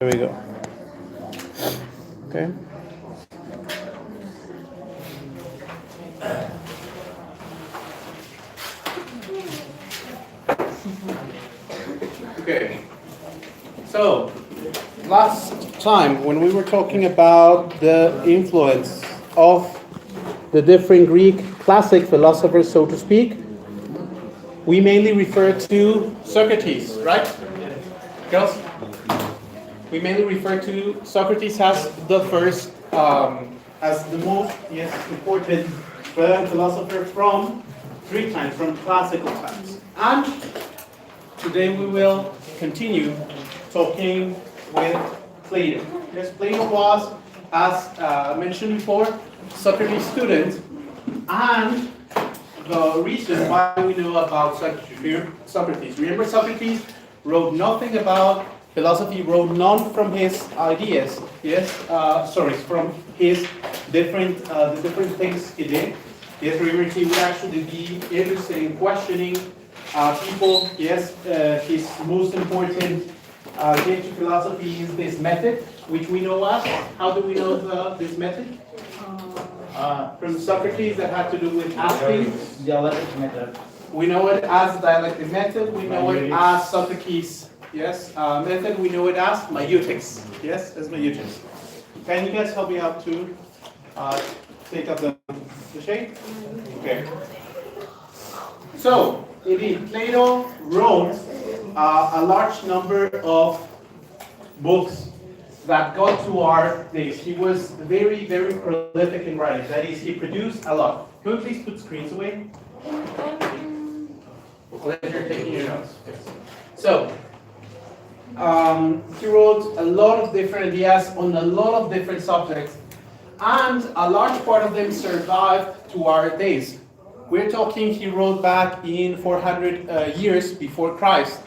There we go. Okay. Okay. So, last time when we were talking about the influence of the different Greek classic philosophers, so to speak, we mainly refer to Socrates, right? Girls? We mainly refer to Socrates as the first, as the most important relevant philosopher from Greek times, from classical times. And today we will continue talking with Plato. Yes, Plato was, as mentioned before, Socrates' student, and the reason why we know about Socrates. Remember, Socrates wrote nothing about philosophy, wrote none from his ideas. Yes, from his the different things he did. Yes, remember, he would actually be interested in questioning people. Yes, his most important gift to philosophy is this method, which we know as. How do we know this method? From Socrates, that had to do with asking. Dialectic method. We know it as dialectic method. We know it as Socrates. Yes, method. We know it as maieutic. Yes, as maieutic. Can you guys help me out to take up the shade? Okay. So, indeed, Plato wrote a large number of books that got to our days. He was very, very prolific in writing. That is, he produced a lot. Can we please put screens away? Unless you're taking your notes. Yes. So, he wrote a lot of different ideas on a lot of different subjects, and a large part of them survived to our days. We're talking, he wrote back in 400 years before Christ,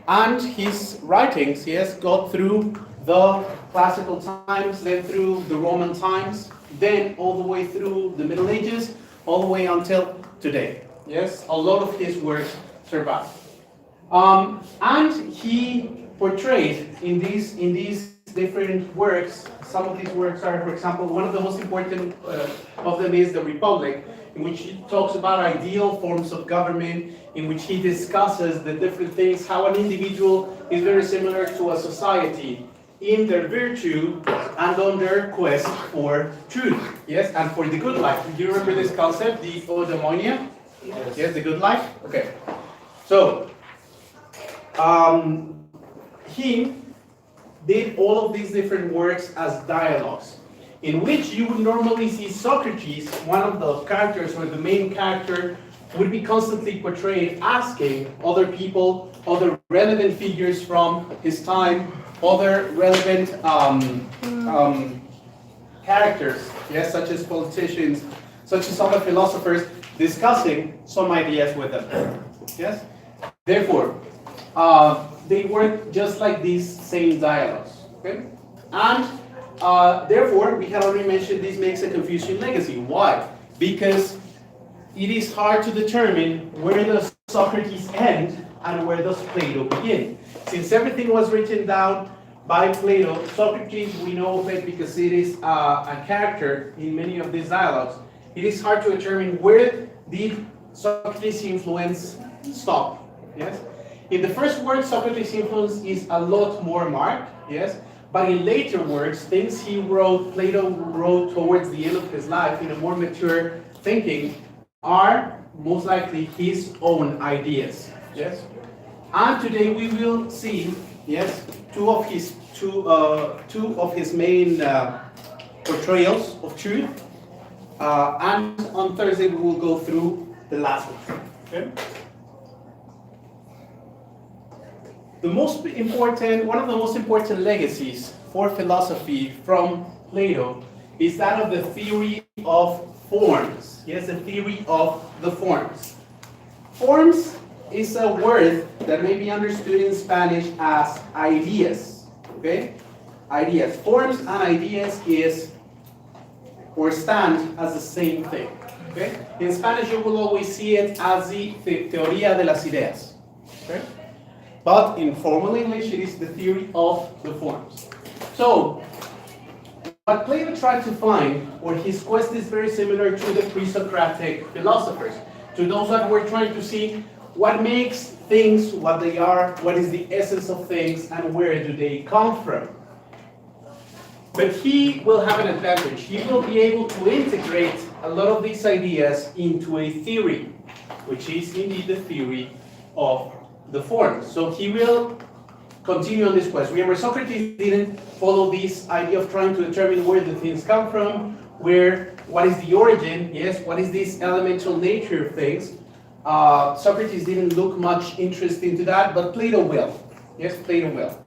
and his writings, yes, got through the classical times, then through the Roman times, then all the way through the Middle Ages, all the way until today. Yes, a lot of his works survive. And he portrayed in these different works. Some of these works are, for example, one of the most important of them is the Republic, in which he talks about ideal forms of government, in which he discusses the different things, how an individual is very similar to a society in their virtue and on their quest for truth, yes, and for the good life. Do you remember this concept, the eudaimonia? Yes, the good life? Okay. So, he did all of these different works as dialogues, in which you would normally see Socrates, one of the characters or the main character, would be constantly portrayed asking other people, other relevant figures from his time, other relevant characters, yes, such as politicians, such as other philosophers, discussing some ideas with them. Yes? Therefore, they work just like these same dialogues. Okay? And therefore, we had already mentioned this makes a Confucian legacy. Why? Because it is hard to determine where does Socrates end and where does Plato begin. Since everything was written down by Plato, Socrates, we know of it because it is a character in many of these dialogues. It is hard to determine where did Socrates' influence stop. Yes? In the first work, Socrates' influence is a lot more marked. Yes? But in later works, things Plato wrote towards the end of his life in a more mature thinking, are most likely his own ideas. Yes? And today we will see, yes, two of his main portrayals of truth. And on Thursday we will go through the last one. Okay? One of the most important legacies for philosophy from Plato is that of the theory of forms. Yes, the theory of the forms. Forms is a word that may be understood in Spanish as ideas. Okay? Ideas. Forms and ideas stand as the same thing. Okay? In Spanish, you will always see it as the teoría de las ideas. Okay? but in formal English, it is the theory of the forms. So, what Plato tried to find, or his quest is very similar to the pre-Socratic philosophers, to those that were trying to see what makes things what they are, what is the essence of things, and where do they come from. But he will have an advantage. He will be able to integrate a lot of these ideas into a theory, which is indeed the theory of the forms. So he will continue on this quest. Remember, Socrates didn't follow this idea of trying to determine where the things come from, what is the origin, yes, what is this elemental nature of things. Socrates didn't look much interest into that, but Plato will. Yes, Plato will.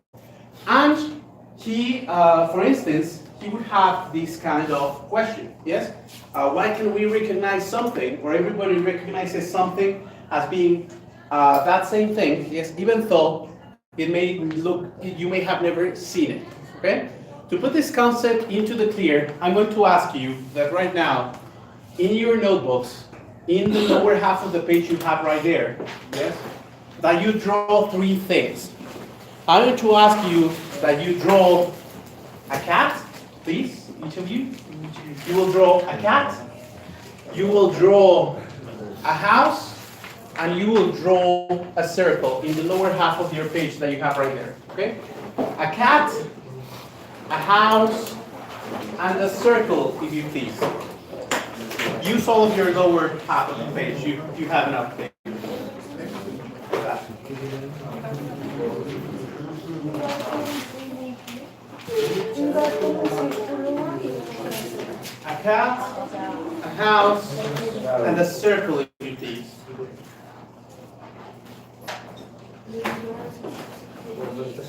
And he, for instance, he would have this kind of question, yes? Why can we recognize something, or everybody recognizes something as being that same thing, yes, even though it may look, you may have never seen it, okay? To put this concept into the clear, I'm going to ask you that right now, in your notebooks, in the lower half of the page you have right there, yes, that you draw three things. I'm going to ask you that you draw a cat, please, each of you. You will draw a cat, you will draw a house, and you will draw a circle in the lower half of your page that you have right there, okay? A cat, a house, and a circle, if you please. Use all of your lower half of the page. You have enough page. A cat, a house, and a circle, if you please.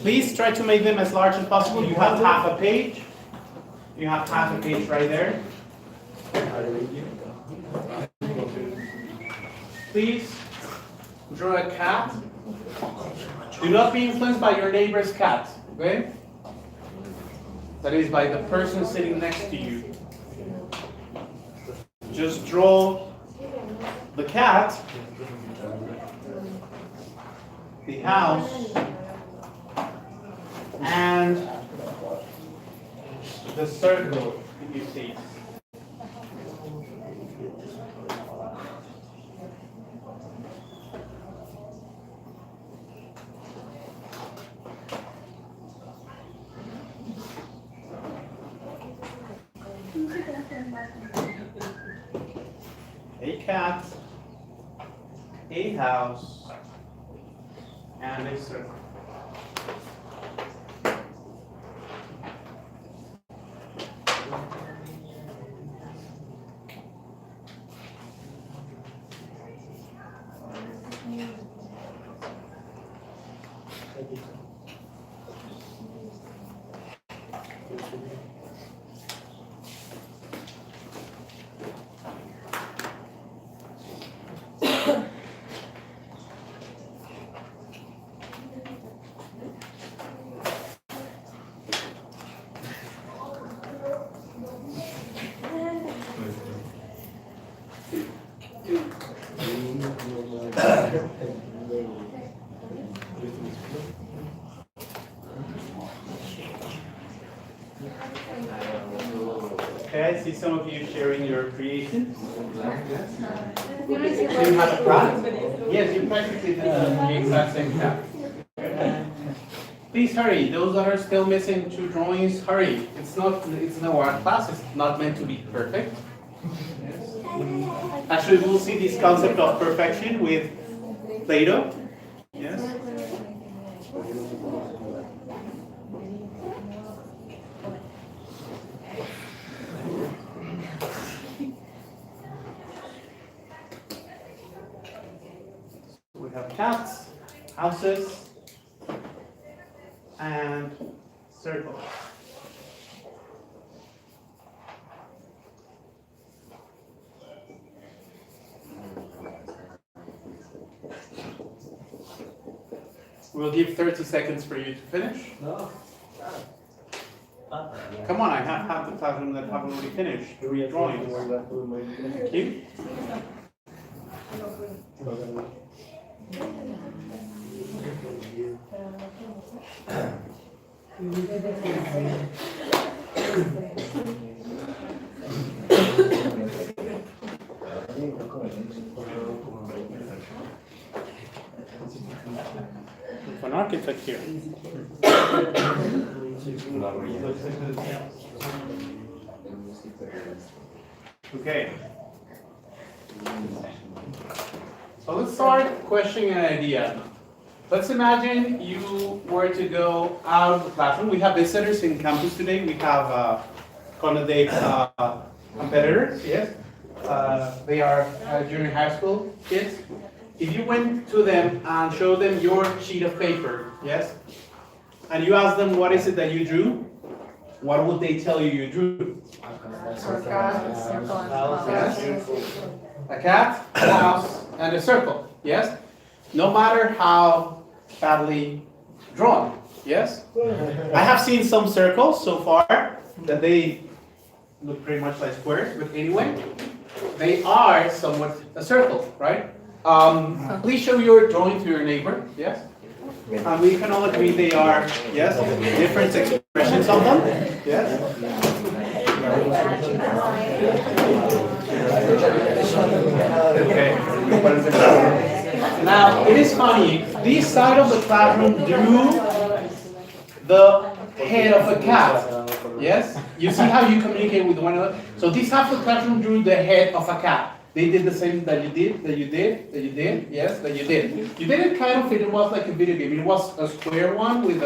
Please try to make them as large as possible. You have half a page. You have half a page right there. Please draw a cat. Do not be influenced by your neighbor's cat, okay? That is by the person sitting next to you. Just draw the cat, the house, and the circle, if you see. A cat, a house, and a circle. Okay, I see some of you sharing your creations. Do you have a craft? Yes, you practically did the exact same craft. Please hurry. Those that are still missing two drawings, hurry. It's no art class. It's not meant to be perfect. Yes. Actually, we'll see this concept of perfection with Plato. Yes. We have cats, houses, and circles. We'll give 30 seconds for you to finish. No. Come on, I have half the classroom that haven't already finished the drawings. Thank you. An architect here. Okay. So let's start questioning an idea. Let's imagine you were to go out of the classroom. We have visitors in campus today. We have candidate competitors, yes. They are junior high school kids. If you went to them and showed them your sheet of paper, yes, and you asked them what is it that you drew, what would they tell you drew? A cat, a house, and a circle, yes? No matter how badly drawn, yes? I have seen some circles so far that they look pretty much like squares, but anyway, they are somewhat a circle, right? Please show your drawing to your neighbor, yes? And we can all agree they are, yes, different expressions of them, yes? Okay. Now, it is funny, this side of the classroom drew the head of a cat, yes? You see how you communicate with one another? So this half of the classroom drew the head of a cat. They did the same that you did, yes, that you did. You did it kind of, it was like a video game. It was a square one with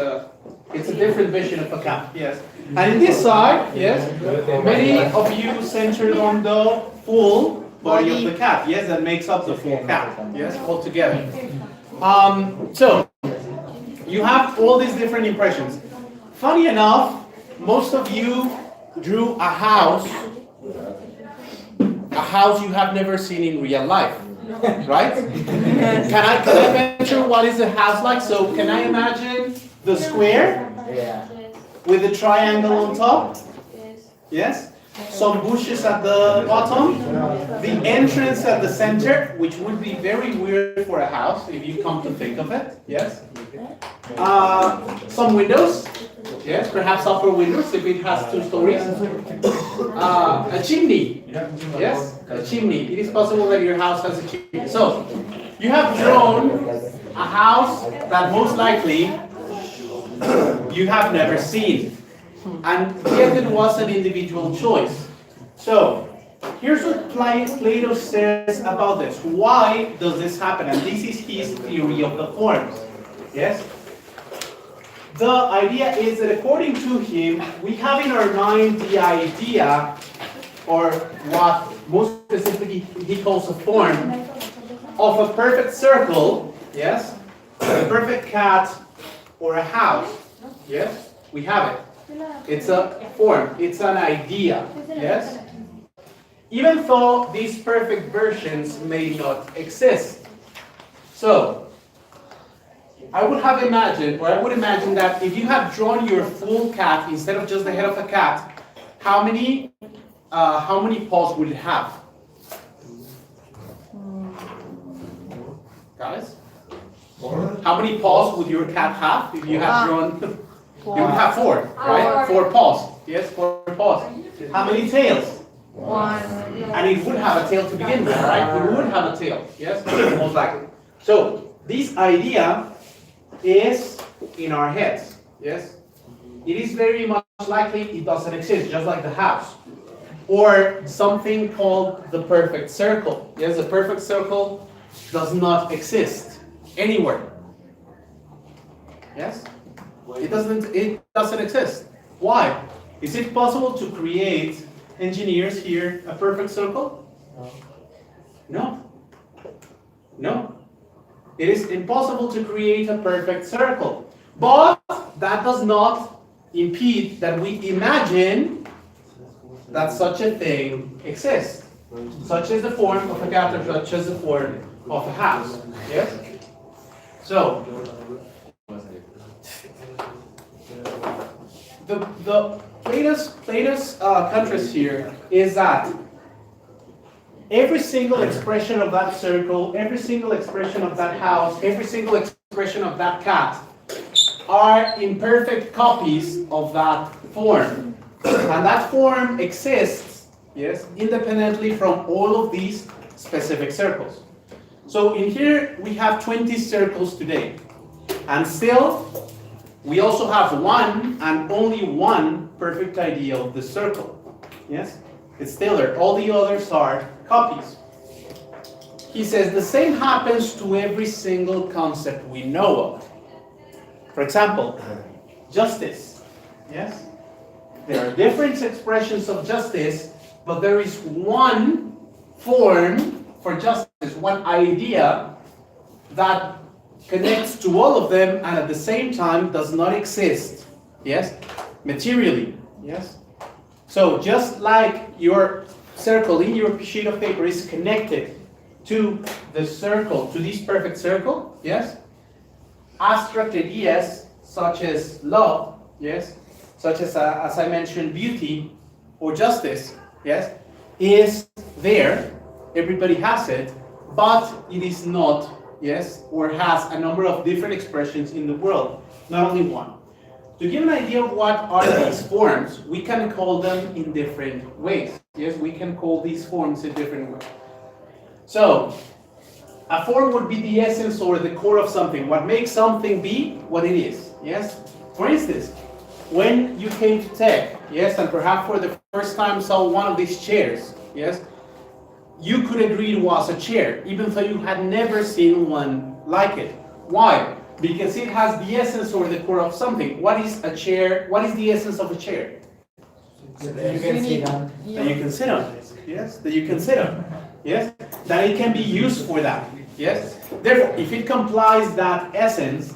it's a different vision of a cat, yes. And in this side, yes, many of you centered on the full body of the cat, yes, that makes up the full cat, yes, all together. So, you have all these different impressions. Funny enough, most of you drew a house you have never seen in real life, right? Can I venture what is a house like? So can I imagine the square with the triangle on top? Yes? Some bushes at the bottom, the entrance at the center, which would be very weird for a house if you come to think of it, yes? Some windows, yes, perhaps upper windows if it has 2 stories. A chimney, yes, a chimney. It is possible that your house has a chimney. So, you have drawn a house that most likely you have never seen. And yet it was an individual choice. So, here's what Plato says about this. Why does this happen? And this is his theory of the forms. Yes? The idea is that according to him, we have in our mind the idea, or what most specifically he calls a form, of a perfect circle, yes? A perfect cat or a house, yes? We have it. It's a form, it's an idea, yes? Even though these perfect versions may not exist. So, I would imagine that if you have drawn your full cat instead of just the head of a cat, how many paws would it have? Guys? How many paws would your cat have if you have drawn? You would have 4, right? 4 paws. Yes, 4 paws. How many tails? 1. And it would have a tail to begin with, right? It would have a tail. Yes, most likely. So this idea is in our heads. Yes, it is very much likely it doesn't exist, just like the house, or something called the perfect circle. Yes, the perfect circle does not exist anywhere. Yes. It doesn't exist. Why? Is it possible to create, engineers here, a perfect circle? No. No. It is impossible to create a perfect circle. But that does not impede that we imagine that such a thing exists. Such as the form of a cat or such as the form of a house. Yes? So, the Plato's contrast here is that every single expression of that circle, every single expression of that house, every single expression of that cat are imperfect copies of that form. And that form exists, yes, independently from all of these specific circles. So in here we have 20 circles today. And still, we also have one and only one perfect idea of the circle. Yes? It's still there. All the others are copies. He says the same happens to every single concept we know of. For example, justice. Yes? There are different expressions of justice, but there is one form for justice, one idea that connects to all of them and at the same time does not exist, yes, materially, yes. So just like your circle in your sheet of paper is connected to the circle, to this perfect circle, yes, abstract ideas such as love, yes, such as I mentioned, beauty or justice, yes, is there. Everybody has it, but it is not, yes, or has a number of different expressions in the world, not only one. To give an idea of what are these forms, we can call them in different ways. Yes, we can call these forms in different ways. So, a form would be the essence or the core of something, what makes something be what it is. Yes? For instance, when you came to tech, yes, and perhaps for the first time saw one of these chairs, yes, you could agree it was a chair, even though you had never seen one like it. Why? Because it has the essence or the core of something. What is a chair? What is the essence of a chair? That you can sit on. That you can sit on. Yes, that you can sit on. Yes, that it can be used for that. Yes. Therefore, if it complies that essence,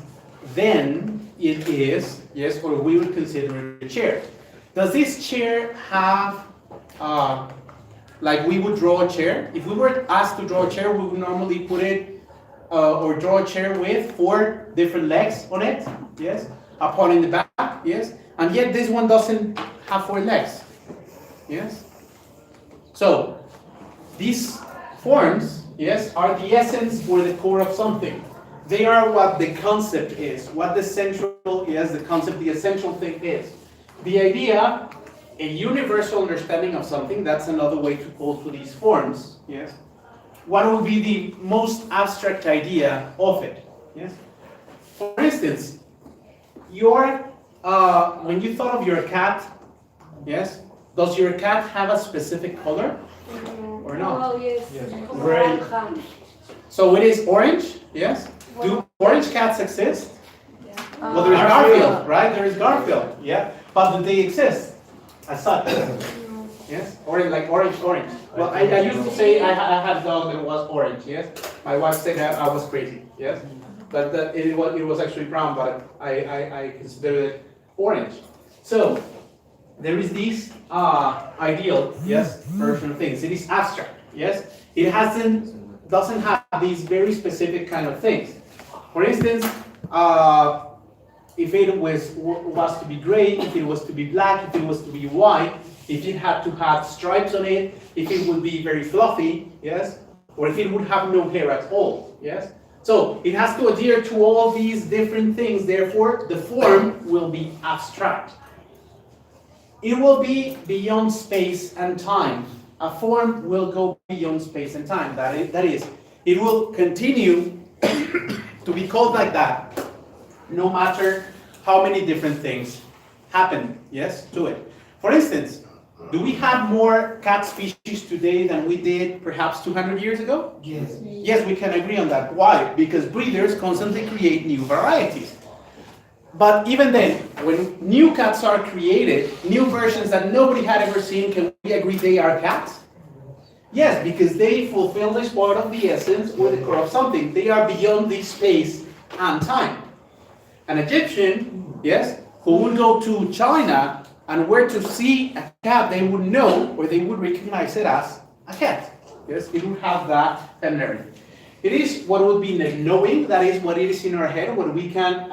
then it is, yes, or we would consider it a chair. Does this chair have like we would draw a chair? If we were asked to draw a chair, we would normally put it or draw a chair with 4 different legs on it, yes, a pawn in the back, yes, and yet this one doesn't have 4 legs, yes. So these forms, yes, are the essence or the core of something. They are what the concept is, what the central, yes, the concept, the essential thing is. The idea, a universal understanding of something, that's another way to call to these forms, yes. What would be the most abstract idea of it, yes? For instance, when you thought of your cat, yes, does your cat have a specific color or not? Oh, yes. Right. So it is orange, yes? Do orange cats exist? Well, there is Garfield, right? There is Garfield, yeah? But do they exist as such? Yes? Orange, like orange. Well, I used to say I had a dog that was orange, yes? My wife said I was crazy, yes? But it was actually brown, but I consider it orange. So, there is this ideal, yes, version of things. It is abstract, yes? It doesn't have these very specific kind of things. For instance, if it was to be gray, if it was to be black, if it was to be white, if it had to have stripes on it, if it would be very fluffy, yes, or if it would have no hair at all, yes. So it has to adhere to all these different things. Therefore, the form will be abstract. It will be beyond space and time. A form will go beyond space and time. That is, it will continue to be called like that, no matter how many different things happen, yes, to it. For instance, do we have more cat species today than we did perhaps 200 years ago? Yes. Yes, we can agree on that. Why? Because breeders constantly create new varieties. But even then, when new cats are created, new versions that nobody had ever seen, can we agree they are cats? Yes, because they fulfill this part of the essence or the core of something. They are beyond the space and time. An Egyptian, yes, who would go to China and were to see a cat, they would know or they would recognize it as a cat. Yes, it would have that familiarity. It is what would be the knowing, that is what it is in our head, what we can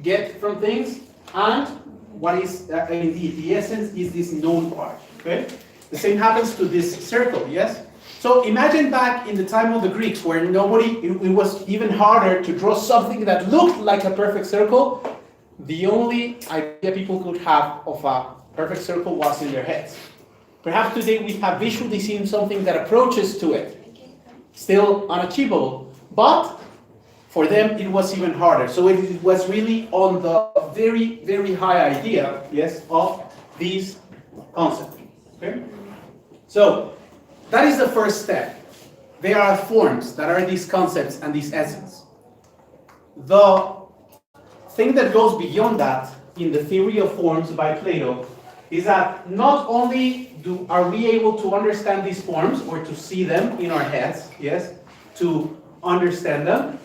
get from things, and what is indeed the essence is this known part. Okay? The same happens to this circle, yes? So imagine back in the time of the Greeks where it was even harder to draw something that looked like a perfect circle the only idea people could have of a perfect circle was in their heads. Perhaps today we have visually seen something that approaches to it. Still unachievable, but for them it was even harder. So it was really on the very, very high idea, yes, of these concepts. Okay? So that is the first step. There are forms that are these concepts and these essence. The thing that goes beyond that in the Theory of Forms by Plato is that not only are we able to understand these forms or to see them in our heads, yes, to understand them,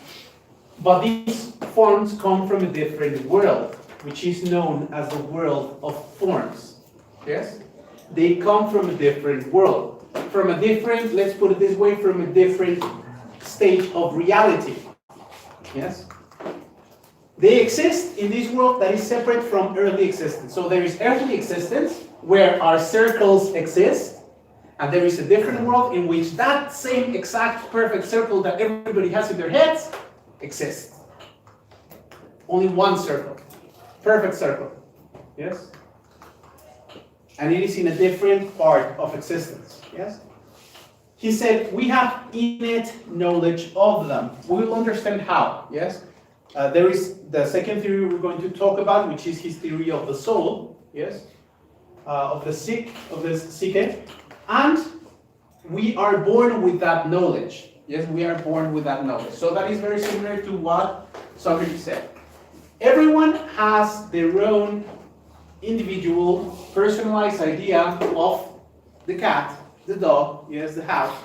but these forms come from a different world, which is known as the world of forms. Yes? They come from a different world, from a different, let's put it this way, from a different stage of reality. Yes? They exist in this world that is separate from earthly existence. So there is earthly existence where our circles exist, and there is a different world in which that same exact perfect circle that everybody has in their heads exists. Only one circle. Perfect circle. Yes? And it is in a different part of existence. Yes? He said, we have innate knowledge of them. We will understand how. Yes? There is the second theory we're going to talk about, which is his theory of the soul. Yes? Of the psyche. And we are born with that knowledge. Yes, we are born with that knowledge. So that is very similar to what Socrates said. Everyone has their own individual, personalized idea of the cat, the dog, yes, the house,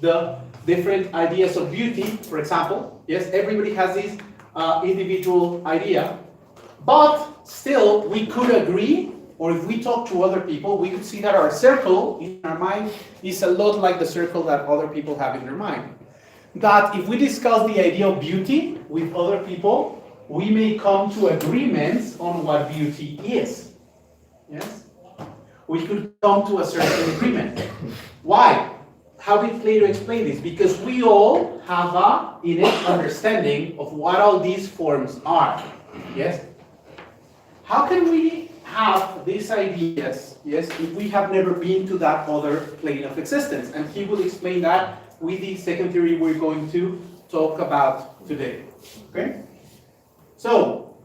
the different ideas of beauty, for example. Yes, everybody has this individual idea. But still, we could agree, or if we talk to other people, we could see that our circle in our mind is a lot like the circle that other people have in their mind. That if we discuss the idea of beauty with other people, we may come to agreements on what beauty is. Yes? We could come to a certain agreement. Why? How did Plato explain this? Because we all have an innate understanding of what all these forms are. Yes? How can we have these ideas, yes, if we have never been to that other plane of existence? And he will explain that with the second theory we're going to talk about today. Okay? So,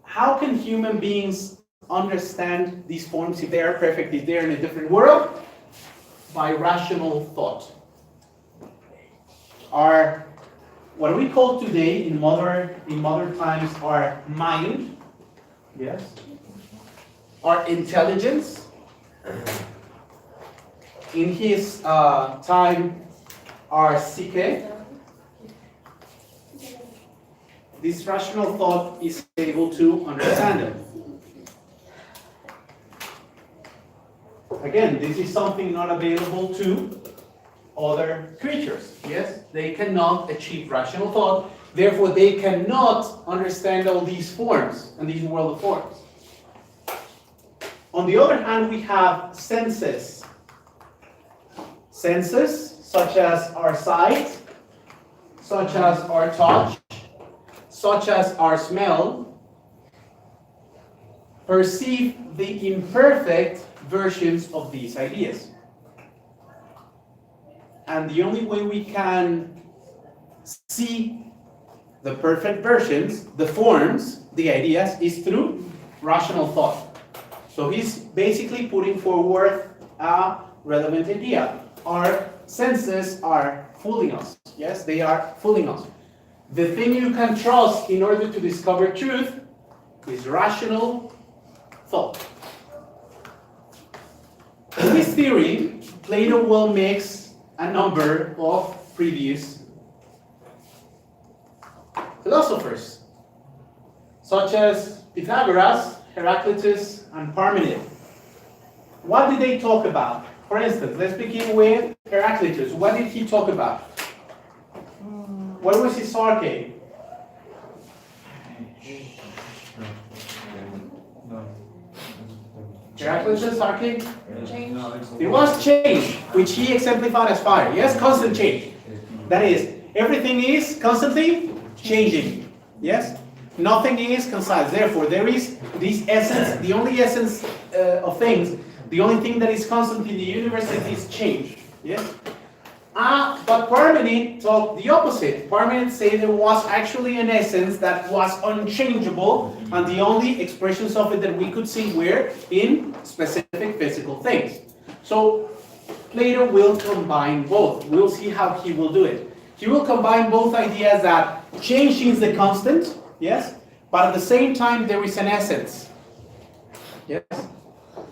how can human beings understand these forms if they are perfect, if they are in a different world? By rational thought. Our, what we call today in modern times, our mind, yes, our intelligence. In his time, our psyche. This rational thought is able to understand them. Again, this is something not available to other creatures. Yes, they cannot achieve rational thought, therefore they cannot understand all these forms and these world of forms. On the other hand, we have senses. Senses such as our sight, such as our touch, such as our smell, perceive the imperfect versions of these ideas. And the only way we can see the perfect versions, the forms, the ideas, is through rational thought. So he's basically putting forward a relevant idea. Our senses are fooling us. Yes, they are fooling us. The thing you can trust in order to discover truth is rational thought. In this theory, Plato will mix a number of previous philosophers, such as Pythagoras, Heraclitus, and Parmenides. What did they talk about? For instance, let's begin with Heraclitus. What did he talk about? What was his arche? Heraclitus' arche? Change. It was change, which he exemplified as fire. Yes, constant change. That is, everything is constantly changing. Yes? Nothing is concise. Therefore, there is this essence, the only essence of things, the only thing that is constant in the universe is change. Yes? But Parmenides taught the opposite. Parmenides say there was actually an essence that was unchangeable, and the only expressions of it that we could see were in specific physical things. So Plato will combine both. We'll see how he will do it. He will combine both ideas that change is the constant, yes, but at the same time there is an essence. Yes?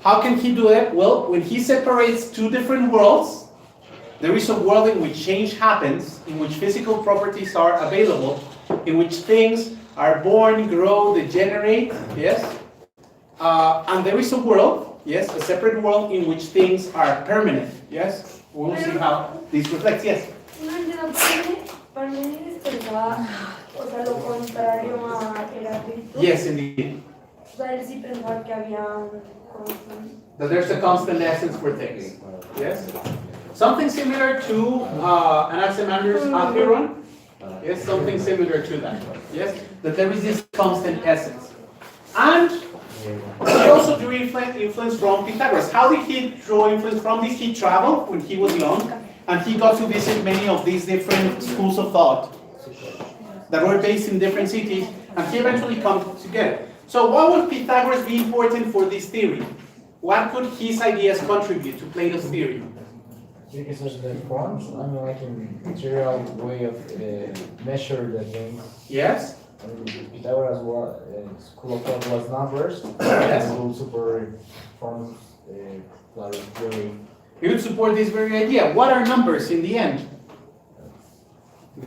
How can he do it? Well, when he separates two different worlds, there is a world in which change happens, in which physical properties are available, in which things are born, grow, degenerate, yes? And there is a world, yes, a separate world in which things are permanent, yes? We'll see how this reflects, yes? No entiendo, Parmenides pensaba, o sea, lo contrario a Heráclito. Yes, indeed. O sea, él sí pensaba que había un constante. That there's a constant essence for things, yes? Something similar to Anaximander's apeiron, yes, something similar to that, yes? That there is this constant essence. And he also drew influence from Pythagoras. How did he draw influence from this? He traveled when he was young, and he got to visit many of these different schools of thought that were based in different cities, and he eventually come together. So what would Pythagoras be important for this theory? What could his ideas contribute to Plato's theory? Because of the forms, I mean, like in material way of measure the things. Yes? I mean, Pythagoras school of thought was numbers. Yes. And will support forms, Plato's theory. He would support this very idea. What are numbers in the end?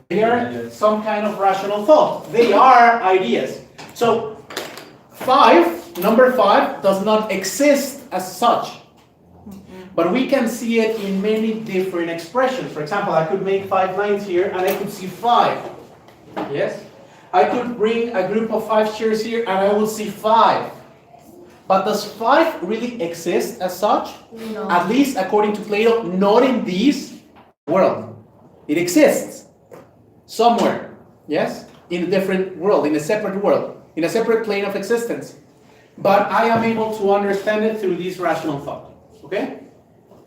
They are some kind of rational thought. They are ideas. So, number 5, does not exist as such. But we can see it in many different expressions. For example, I could make 5 lines here and I could see 5. Yes? I could bring a group of 5 chairs here and I will see 5. But does 5 really exist as such? No. At least according to Plato, not in this world. It exists somewhere. Yes? In a different world, in a separate world, in a separate plane of existence. But I am able to understand it through this rational thought. Okay?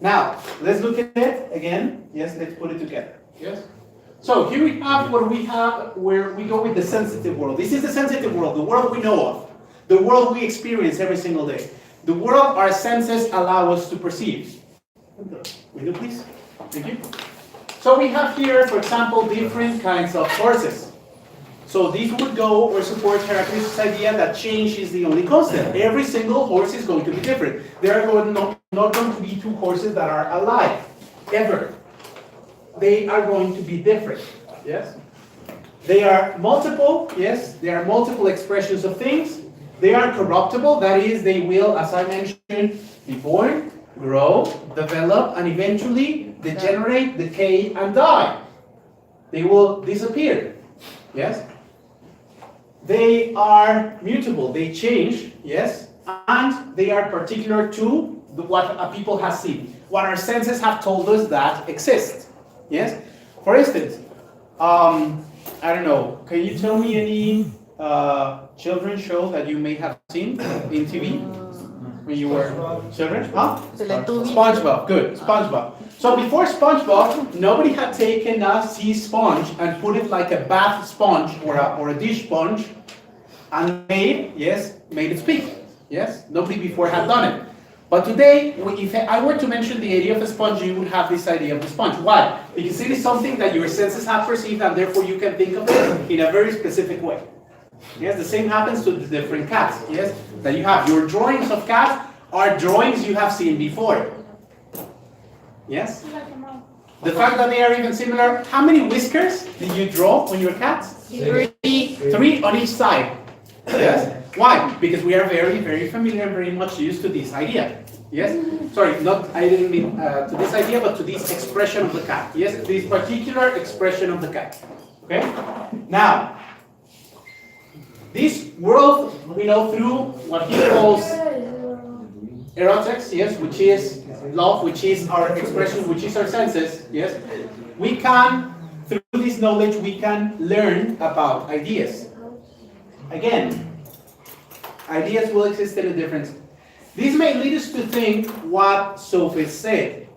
Now, let's look at it again. Yes, let's put it together. Yes? So, here we have what we have where we go with the sensitive world. This is the sensitive world, the world we know of. The world we experience every single day. The world our senses allow us to perceive. Window, please. Thank you. So, we have here, for example, different kinds of horses. So these would go or support Heraclitus' idea that change is the only constant. Every single horse is going to be different. There are not going to be 2 horses that are alike, ever. They are going to be different, yes? They are multiple, yes? They are multiple expressions of things. They are corruptible, that is, they will, as I mentioned, be born, grow, develop, and eventually degenerate, decay, and die. They will disappear, yes? They are mutable, they change, yes, and they are particular to what people have seen, what our senses have told us that exists, yes? For instance, I don't know, can you tell me any children's show that you may have seen in TV when you were children? Huh? SpongeBob, good, SpongeBob. So before SpongeBob, nobody had taken a sea sponge and put it like a bath sponge or a dish sponge and made it speak. Yes, nobody before had done it. But today, if I were to mention the idea of a sponge, you would have this idea of the sponge. Why? Because it is something that your senses have perceived and therefore you can think of it in a very specific way. Yes, the same happens to the different cats. Yes, that you have. Your drawings of cats are drawings you have seen before. Yes? The fact that they are even similar, how many whiskers did you draw on your cats? 3 on each side. Yes? Why? Because we are very, very familiar and very much used to this idea. Yes? Sorry, I didn't mean to this idea, but to this expression of the cat. Yes? This particular expression of the cat. Okay? Now, this world we know through what he calls erotics, yes, which is love, which is our expression, which is our senses, yes. We can, through this knowledge, we can learn about ideas. again, ideas will exist in a difference. This may lead us to think what sophists said,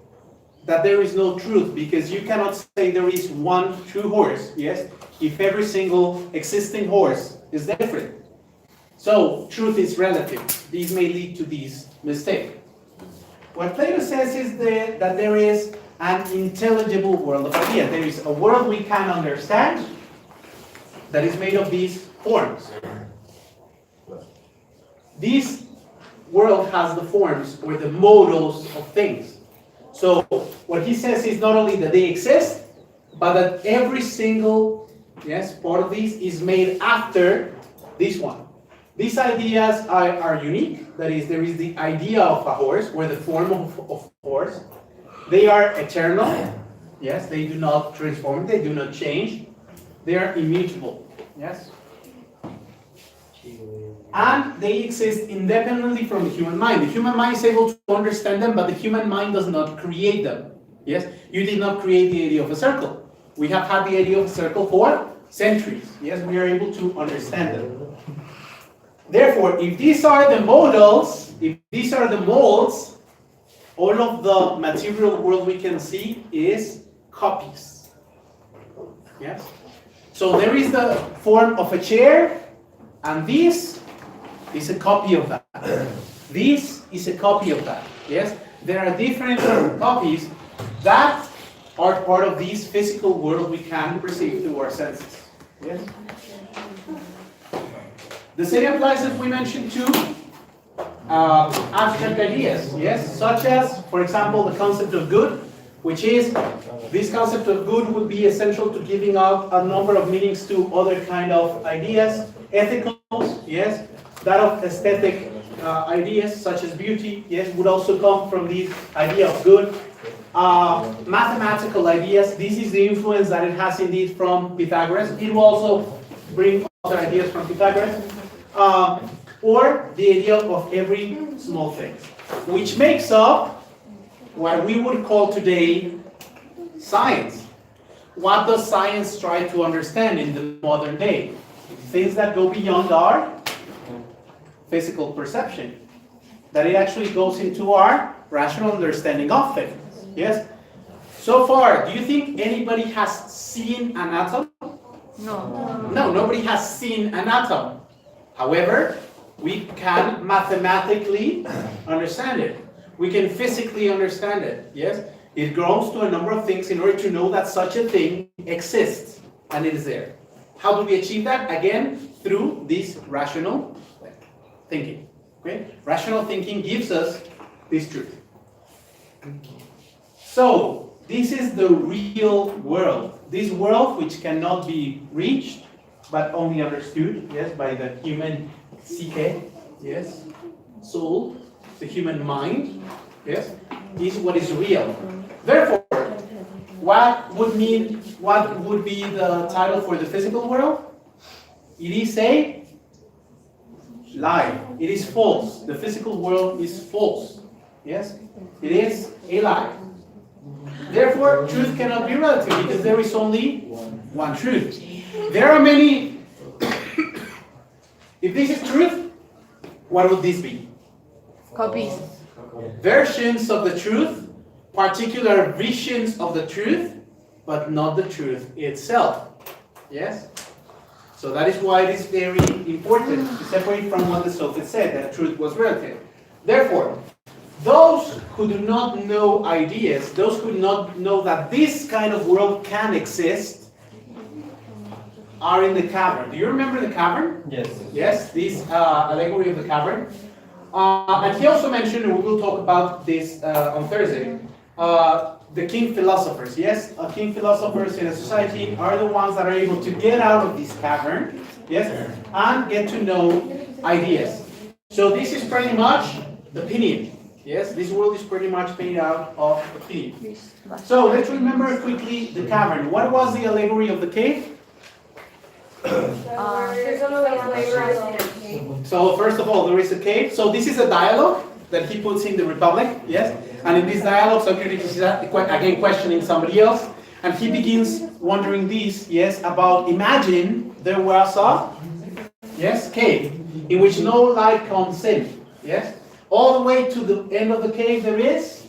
that there is no truth, because you cannot say there is one true horse, yes, if every single existing horse is different. So, truth is relative. These may lead to this mistake. What Plato says is that there is an intelligible world of ideas. There is a world we can understand that is made of these forms. This world has the forms or the modals of things. So what he says is not only that they exist, but that every single part of these is made after this one. These ideas are unique. That is, there is the idea of a horse, or the form of horse. They are eternal. Yes, they do not transform. They do not change. They are immutable. Yes. And they exist independently from the human mind. The human mind is able to understand them, but the human mind does not create them. Yes, you did not create the idea of a circle. We have had the idea of a circle for centuries. Yes, we are able to understand them. Therefore, if these are the modals, if these are the molds, all of the material world we can see is copies. Yes? So there is the form of a chair, and this is a copy of that. This is a copy of that. Yes? There are different copies that are part of this physical world we can perceive through our senses. Yes? The same applies, as we mentioned, to abstract ideas, yes, such as, for example, the concept of good, which is, this concept of good would be essential to giving out a number of meanings to other kind of ideas. Ethical, yes, that of aesthetic ideas, such as beauty, yes, would also come from the idea of good. Mathematical ideas, this is the influence that it has indeed from Pythagoras. It will also bring other ideas from Pythagoras. Or the idea of every small thing, which makes up what we would call today science. What does science try to understand in the modern day? Things that go beyond our physical perception. That it actually goes into our rational understanding of things. Yes? So far, do you think anybody has seen an atom? No. No, nobody has seen an atom. However, we can mathematically understand it. We can physically understand it. Yes? It grows to a number of things in order to know that such a thing exists and it is there. How do we achieve that? Again, through this rational thinking. Okay? Rational thinking gives us this truth. So, this is the real world. This world which cannot be reached but only understood, yes, by the human psyche, yes, soul, the human mind, yes, is what is real. Therefore, what would be the title for the physical world? It is a lie. It is false. The physical world is false. Yes? It is a lie. Therefore, truth cannot be relative because there is only one truth. There are many. If this is truth, what would this be? Copies. Versions of the truth, particular visions of the truth, but not the truth itself. Yes? So that is why it is very important to separate from what the Sophists said, that truth was relative. Therefore, those who do not know ideas, those who do not know that this kind of world can exist, are in the cavern. Do you remember the cavern? Yes. Yes, this allegory of the cavern. And he also mentioned, and we will talk about this on Thursday, the King Philosophers. Yes, King Philosophers in a society are the ones that are able to get out of this cavern, yes, and get to know ideas. So this is pretty much opinion. Yes, this world is pretty much made out of opinion. So let's remember quickly the cavern. What was the allegory of the cave? So first of all, there is a cave. So this is a dialogue that he puts in the Republic, yes? And in this dialogue, Socrates is again questioning somebody else. And he begins wondering this, yes, about imagine there was a Yes, cave, in which no light comes in. Yes, all the way to the end of the cave there is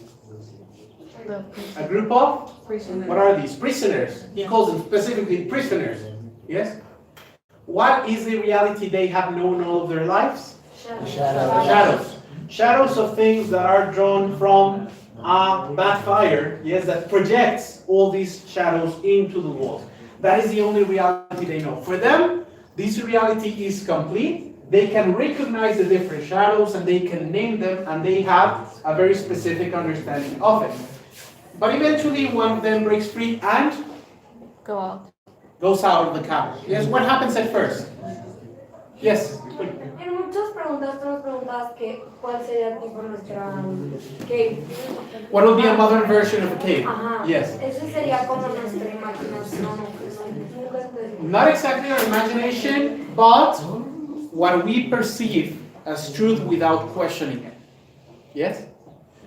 a group of, what are these? Prisoners. He calls them specifically prisoners. Yes. What is the reality they have known all of their lives? Shadows. Shadows of things that are drawn from a bad fire, yes, that projects all these shadows into the walls. That is the only reality they know. For them, this reality is complete. They can recognize the different shadows and they can name them and they have a very specific understanding of it. But eventually one of them breaks free and goes out of the cavern. Yes, what happens at first? Yes. En muchas preguntas tú nos preguntabas que cuál sería tipo nuestra cave. What would be a modern version of a cave? Ajá. Yes. Ese sería como nuestra imaginación. Not exactly our imagination, but what we perceive as truth without questioning it. Yes?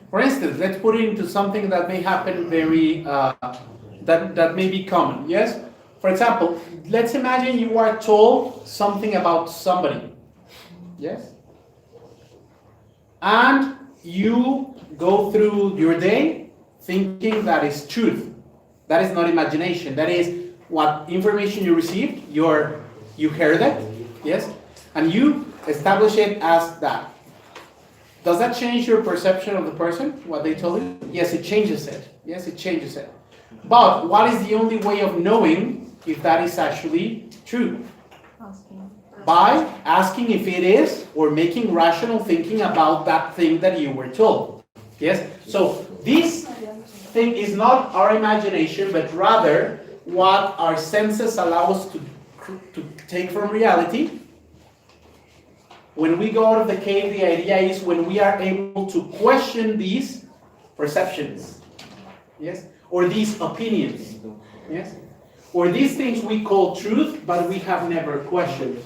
For instance, let's put it into something that may happen very, that may be common. Yes? For example, let's imagine you are told something about somebody. Yes? And you go through your day thinking that is truth. That is not imagination. That is what information you received, you heard it, yes? And you establish it as that. Does that change your perception of the person, what they told you? Yes, it changes it. Yes, it changes it. But what is the only way of knowing if that is actually true? By asking if it is, or making rational thinking about that thing that you were told. Yes? So this thing is not our imagination, but rather what our senses allow us to take from reality. When we go out of the cave, the idea is when we are able to question these perceptions. Yes? Or these opinions. Yes? Or these things we call truth, but we have never questioned.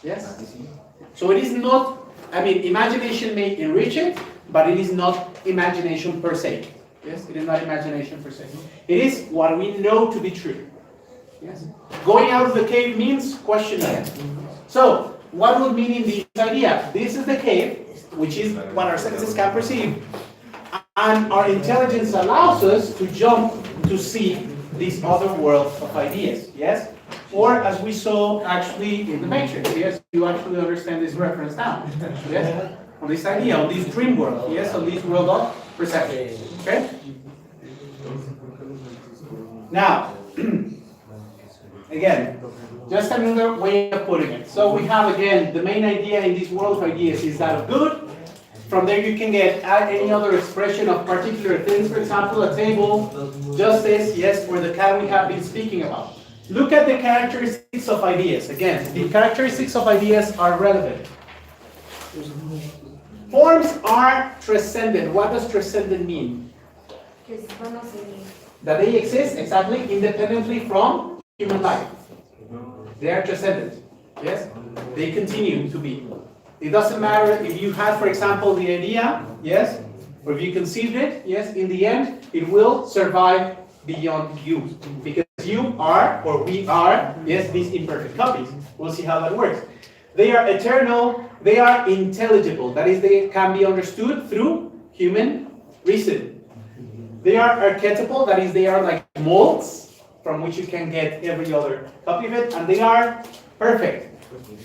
Yes? So it is not, imagination may enrich it, but it is not imagination per se. Yes? It is not imagination per se. It is what we know to be true. Yes? Going out of the cave means questioning it. So, what would mean in this idea? This is the cave, which is what our senses can perceive, and our intelligence allows us to jump to see this other world of ideas. Yes? Or as we saw actually in the Matrix. Yes? You actually understand this reference now. Yes? On this idea, on this dream world. Yes? On this world of perception. Okay? Now, again, just another way of putting it. So we have, again, the main idea in this world of ideas is that of good. From there you can get any other expression of particular things, for example, a table, justice, yes, or the cat we have been speaking about. Look at the characteristics of ideas. Again, the characteristics of ideas are relevant. Forms are transcendent. What does transcendent mean? That they exist, exactly, independently from human life. They are transcendent. Yes? They continue to be. It doesn't matter if you had, for example, the idea, yes, or if you conceived it, yes, in the end, it will survive beyond you. Because you are, or we are, yes, these imperfect copies. We'll see how that works. They are eternal, they are intelligible. That is, they can be understood through human reason. They are archetypal, that is, they are like molds from which you can get every other copy of it, and they are perfect.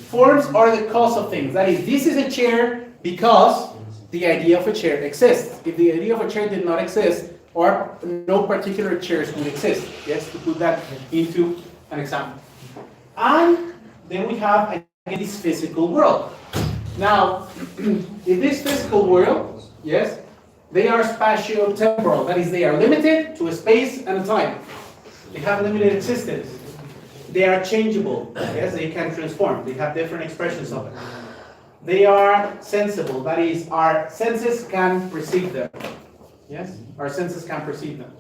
Forms are the cause of things. That is, this is a chair because the idea of a chair exists. If the idea of a chair did not exist, or no particular chairs would exist. Yes, to put that into an example. And then we have this physical world. Now, in this physical world, yes, they are spatio-temporal. That is, they are limited to a space and a time. They have limited existence. They are changeable. Yes, they can transform. They have different expressions of it. They are sensible. That is, our senses can perceive them. Yes, our senses can perceive them.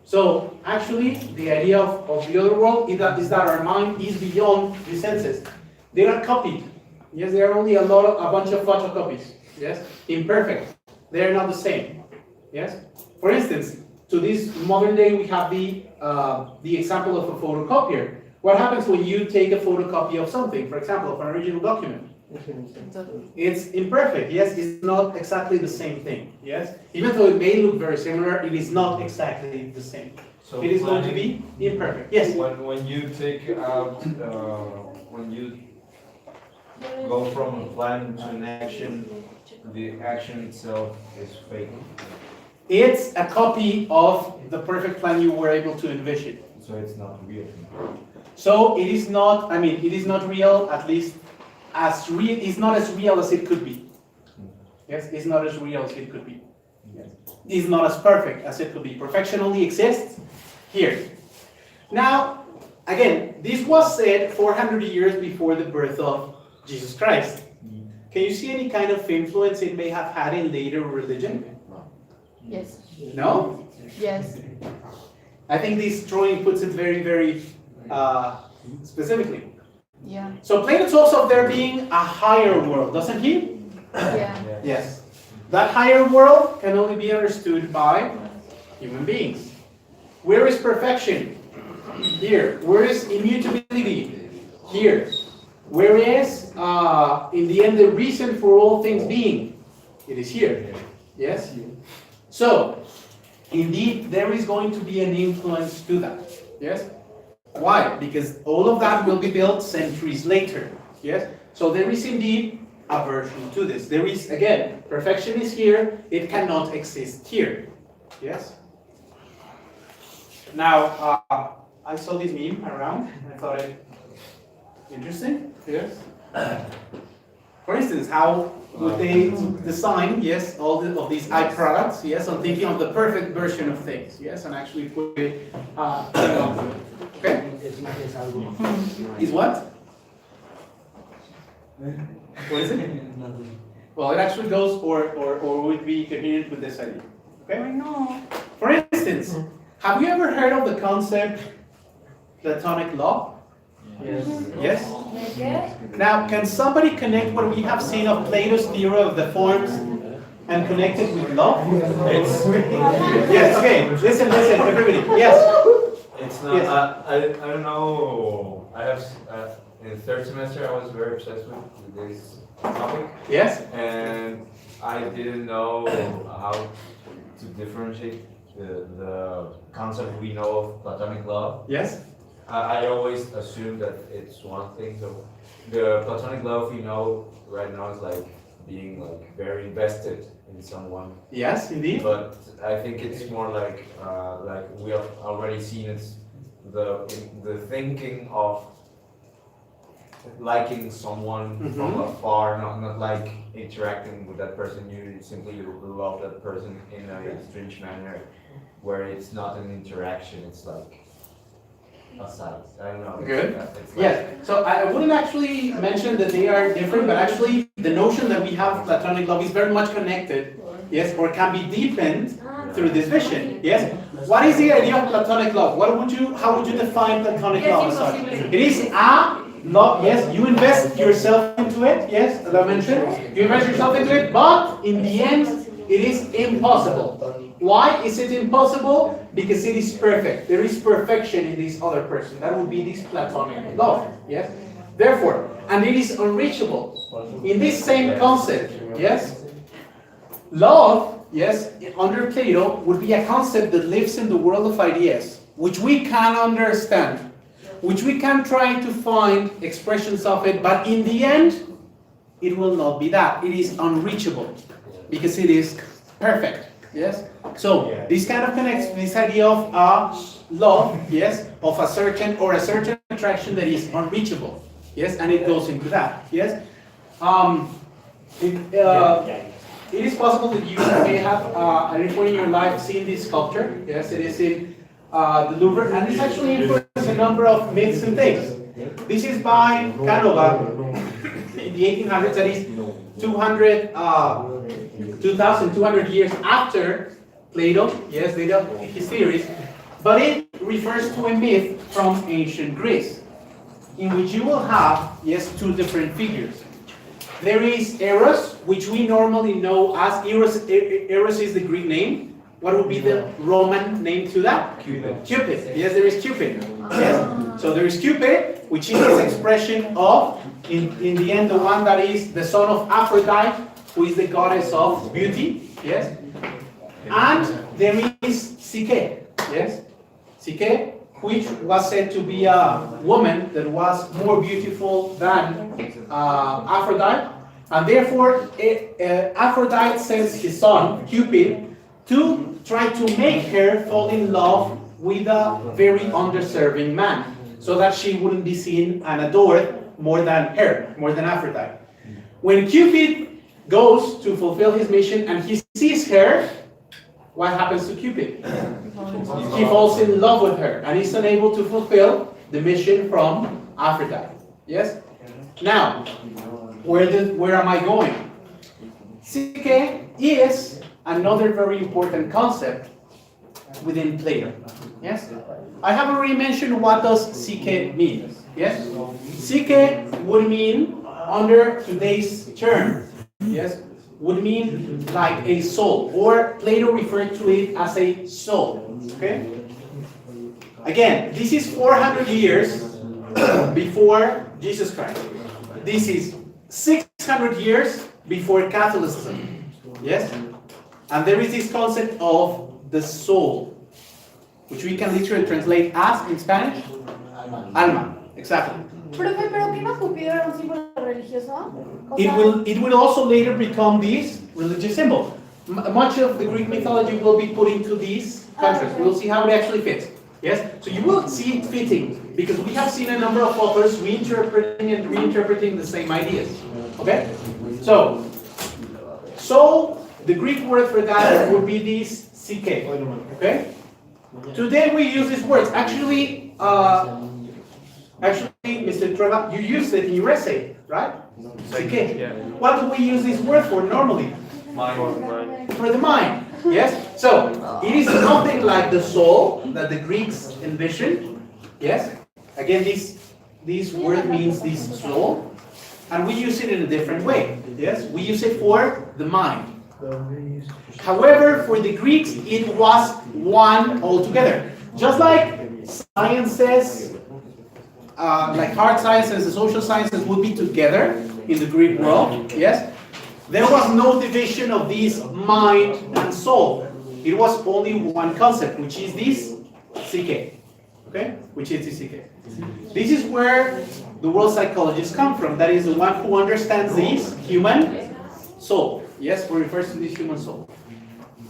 So, actually, the idea of the other world is that our mind is beyond the senses. They are copied. Yes, they are only a bunch of photocopies. Yes, imperfect. They are not the same. Yes. For instance, to this modern day, we have the example of a photocopier. What happens when you take a photocopy of something, for example, of an original document? It's imperfect, yes, it's not exactly the same thing, yes? Even though it may look very similar, it is not exactly the same. So It is going to be imperfect, yes? when you take out, when you go from a plan to an action, the action itself is fake. It's a copy of the perfect plan you were able to envision. So it's not real. So it is not, I mean, it is not real, at least as real, it's not as real as it could be. Yes, it's not as real as it could be. It's not as perfect as it could be. Perfection only exists here. Now, again, this was said 400 years before the birth of Jesus Christ. Can you see any kind of influence it may have had in later religion? Yes. No? Yes. I think this drawing puts it very, very specifically. Yeah. So Plato talks of there being a higher world, doesn't he? Yeah. Yes. That higher world can only be understood by human beings. Where is perfection? Here. Where is immutability? Here. Where is, in the end, the reason for all things being? It is here. Yes? So, indeed, there is going to be an influence to that. Yes? Why? Because all of that will be built centuries later. Yes? So there is indeed a version to this. There is, again, perfection is here, it cannot exist here. Yes? Now, I saw this meme around, and I thought it interesting. Yes? For instance, how would they design, yes, all of these eye products, yes, I'm thinking of the perfect version of things, yes, and actually put it, okay? Is what? What is it? Well, it actually goes or would be coherent with this idea. Okay? I know. For instance, have you ever heard of the concept Platonic Love? Yes? Now, can somebody connect what we have seen of Plato's theory of the forms and connect it with love? Yes, okay. Listen, everybody. Yes. It's not, Yes. I don't know, I have, in the third semester I was very obsessed with this topic, Yes? and I didn't know how to differentiate the concept we know of Platonic love. Yes? I always assume that it's one thing, so the Platonic love we know right now is like being like very invested in someone. Yes, indeed. But I think it's more like we have already seen it's the thinking of liking someone from afar, not like interacting with that person. You simply love that person in a strange manner, where it's not an interaction. It's like a sight. I don't know. Good. It's like, Yes. So I wouldn't actually mention that they are different, but actually the notion that we have of Platonic love is very much connected, yes, or can be deepened through this vision. Yes. What is the idea of Platonic love? How would you define Platonic love? Sorry. It is a love. Yes, you invest yourself into it. Yes, as I mentioned, you invest yourself into it, but in the end, it is impossible. Why is it impossible? Because it is perfect. There is perfection in this other person. That would be this Platonic love. Yes. Therefore, and it is unreachable. In this same concept, yes, love, yes, under Plato would be a concept that lives in the world of ideas, which we can understand, which we can try to find expressions of it, but in the end, it will not be that. It is unreachable because it is perfect. Yes. So this kind of connects this idea of love, yes, of a certain attraction that is unreachable. Yes, and it goes into that. Yes. It is possible that you may have at any point in your life seen this sculpture. Yes, it is in the Louvre, and it's actually influenced a number of myths and things. This is by Canova in the 1800s. That is 2,200 years after Plato. Yes, Plato, his theories, but it refers to a myth from ancient Greece, in which you will have, yes, two different figures. There is Eros, which we normally know as Eros. Eros is the Greek name. What would be the Roman name to that? Cupid. Cupid. Yes, there is Cupid. Yes. So there is Cupid, which is this expression of, in the end, the one that is the son of Aphrodite, who is the goddess of beauty. Yes. And there is Psyche. Yes. Psyche, which was said to be a woman that was more beautiful than Aphrodite. And therefore, Aphrodite sends his son, Cupid, to try to make her fall in love with a very underserving man, so that she wouldn't be seen and adored more than her, more than Aphrodite. When Cupid goes to fulfill his mission and he sees her, what happens to Cupid? He falls in love with her and is unable to fulfill the mission from Aphrodite. Yes? Now, where am I going? Psyche is another very important concept within Plato. Yes? I have already mentioned what does Psyche mean. Yes? Psyche would mean, under today's term, yes, would mean like a soul, or Plato referred to it as a soul. Okay? Again, this is 400 years before Jesus Christ. This is 600 years before Catholicism. Yes? And there is this concept of the soul, which we can literally translate as, in Spanish, alma. Exactly. Profe, ¿pero qué no Cupido era un símbolo religioso? O It sea, will also later become this religious symbol. Much of the Greek mythology will be put into these countries. We'll see how it actually fits. Yes? So you will see it fitting, because we have seen a number of authors reinterpreting and reinterpreting the same ideas. Okay? So, the Greek word for that would be this psyche. Okay? Today we use these words. Actually, Mr. Treva, you used it in your essay, right? Psyche. Yeah. What do we use this word for normally? Mind. For the mind. Yes? So, it is nothing like the soul that the Greeks envisioned. Yes? Again, this word means this soul. And we use it in a different way. Yes? We use it for the mind. However, for the Greeks, it was one altogether. Just like sciences, like hard sciences and social sciences would be together in the Greek world, yes? There was no division of this mind and soul. It was only one concept, which is this psyche. Okay? Which is this psyche. This is where the world psychologists come from. That is the one who understands this human soul. Yes, we refer to this human soul.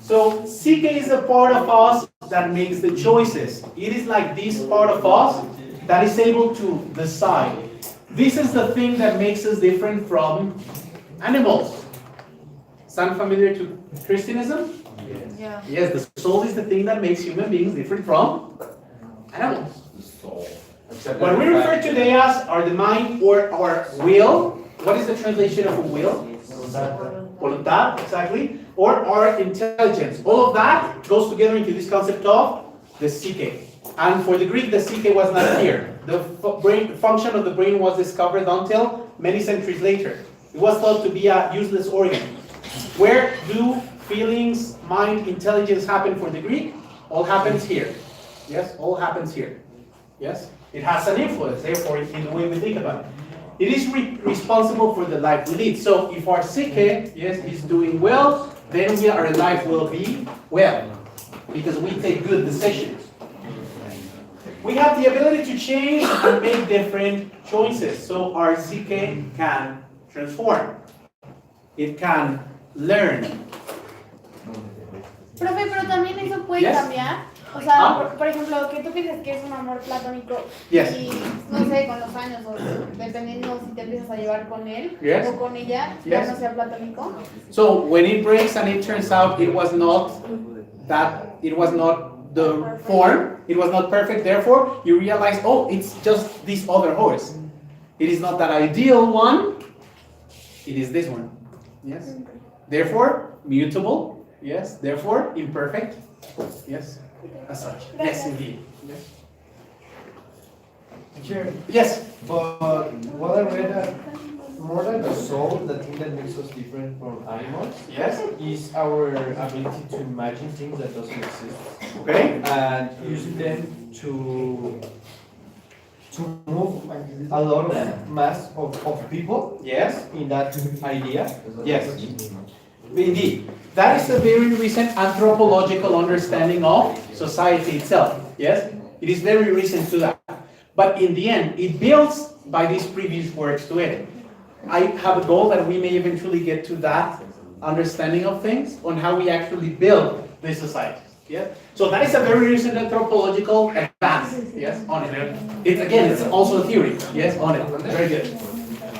So, psyche is a part of us that makes the choices. It is like this part of us that is able to decide. This is the thing that makes us different from animals. Sound familiar to Christianism? Yeah. Yes, the soul is the thing that makes human beings different from animals. What we refer today as are the mind or our will. What is the translation of a will? Voluntad, exactly. Or our intelligence. All of that goes together into this concept of the psyche. And for the Greek, the psyche was not here. The function of the brain was discovered until many centuries later. It was thought to be a useless organ. Where do feelings, mind, intelligence happen for the Greek? All happens here. Yes, all happens here. Yes, it has an influence, therefore, in the way we think about it. It is responsible for the life we lead. So if our psyche, yes, is doing well, then our life will be well, because we take good decisions. We have the ability to change and make different choices. So our psyche can transform. It can learn. Profe, pero también eso puede Yes. cambiar. O sea, por ejemplo, que tú piensas que es un amor platónico Yes. y no sé, con los años o dependiendo si te empiezas a llevar con él Yes. o con ella, Yes. ya no sea platónico. So when it breaks and it turns out it was not the form, it was not perfect, therefore you realize, oh, it's just this other horse. It is not that ideal one, it is this one. Yes. Therefore, mutable. Yes. Therefore, imperfect. Yes. As such. Yes, indeed. Yes. Sure. Yes. But what I read more than the soul, the thing that makes us different from animals Yes. is our ability to imagine things that doesn't exist Okay. and use them to move a lot of mass of people Yes. in that idea. Yes. Indeed. That is a very recent anthropological understanding of society itself. Yes? It is very recent to that. But in the end, it builds by these previous works to it. I have a goal that we may eventually get to that understanding of things on how we actually build these societies. Yes? So that is a very recent anthropological advance. Yes, on it. It's again, it's also a theory. Yes, on it. Very good.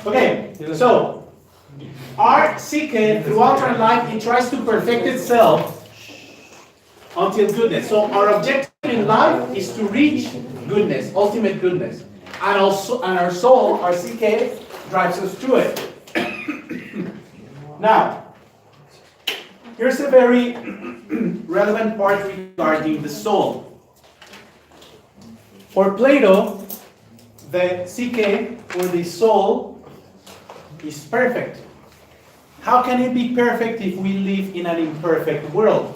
Okay, so our psyche throughout our life, it tries to perfect itself until goodness. So our objective in life is to reach goodness, ultimate goodness. And also, and our soul, our psyche, drives us to it. Now, here's a very relevant part regarding the soul. For Plato, the psyche, or the soul, is perfect. How can it be perfect if we live in an imperfect world?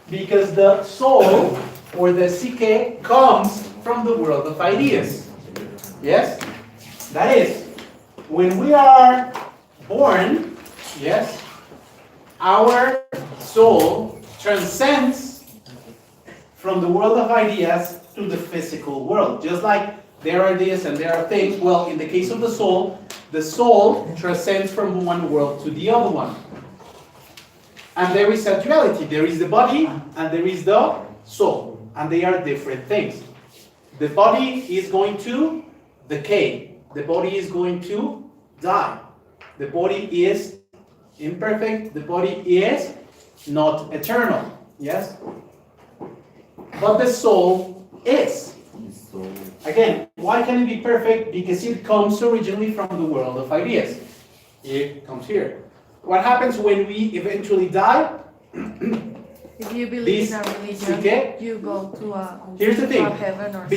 Because the soul, or the psyche, comes from the world of ideas. Yes? That is, when we are born, yes, our soul transcends from the world of ideas to the physical world. Just like there are ideas and there are things, well, in the case of the soul transcends from one world to the other one. And there is a duality. There is the body and there is the soul. And they are different things. The body is going to decay. The body is going to die. The body is imperfect. The body is not eternal. Yes? But the soul is. Again, why can it be perfect? Because it comes originally from the world of ideas. It comes here. What happens when we eventually die? If you believe This in a religion, psyche, you go to a, here's the thing. to a heaven or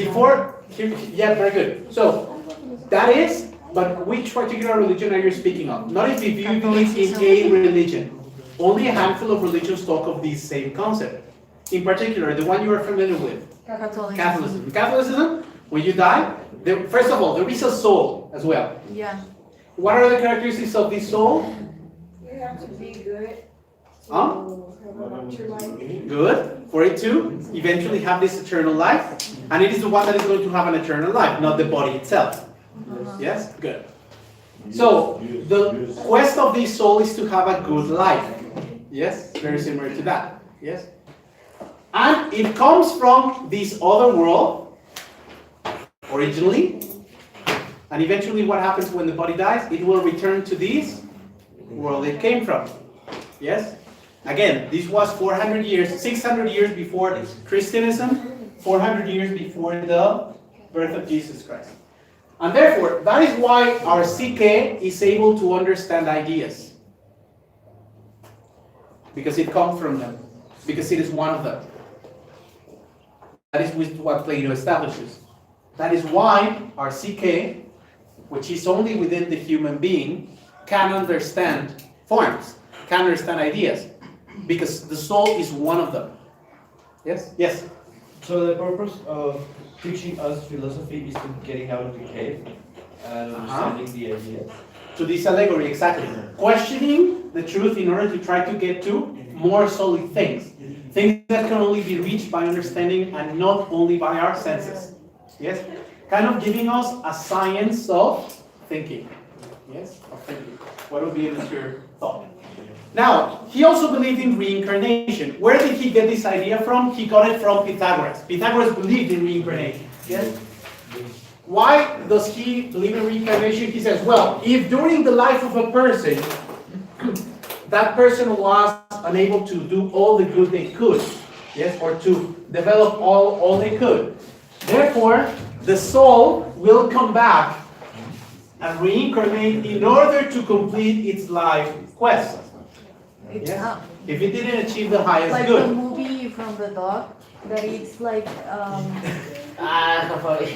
Yeah, very good. So, that is, but which particular religion are you speaking of? Not if you believe in a religion. Only a handful of religions talk of this same concept. In particular, the one you are familiar with. Catholicism. Catholicism, when you die, first of all, there is a soul as well. Yeah. What are the characteristics of this soul? You have to be good to Huh? have a true life. Good, for it to eventually have this eternal life. And it is the one that is going to have an eternal life, not the body itself. Yes? Good. So, the quest of this soul is to have a good life. Yes? Very similar to that. Yes? And it comes from this other world, originally. And eventually what happens when the body dies? It will return to this world it came from. Yes? Again, this was 400 years, 600 years before Christianism, 400 years before the birth of Jesus Christ. And therefore, that is why our psyche is able to understand ideas. Because it comes from them. Because it is one of them. That is what Plato establishes. That is why our psyche, which is only within the human being, can understand forms, can understand ideas. Because the soul is one of them. Yes? Yes? So the purpose of teaching us philosophy is to getting out of the cave and understanding the ideas. To this allegory, exactly. Questioning the truth in order to try to get to more solid things. Things that can only be reached by understanding and not only by our senses. Yes? Kind of giving us a science of thinking. Yes? Of thinking. What would be your thought? Now, he also believed in reincarnation. Where did he get this idea from? He got it from Pythagoras. Pythagoras believed in reincarnation. Yes? Why does he believe in reincarnation? He says, well, if during the life of a person, that person was unable to do all the good they could, yes, or to develop all they could, therefore, the soul will come back and reincarnate in order to complete its life quest. Yes? If it didn't achieve the highest Like good. the movie from the dog, that it's like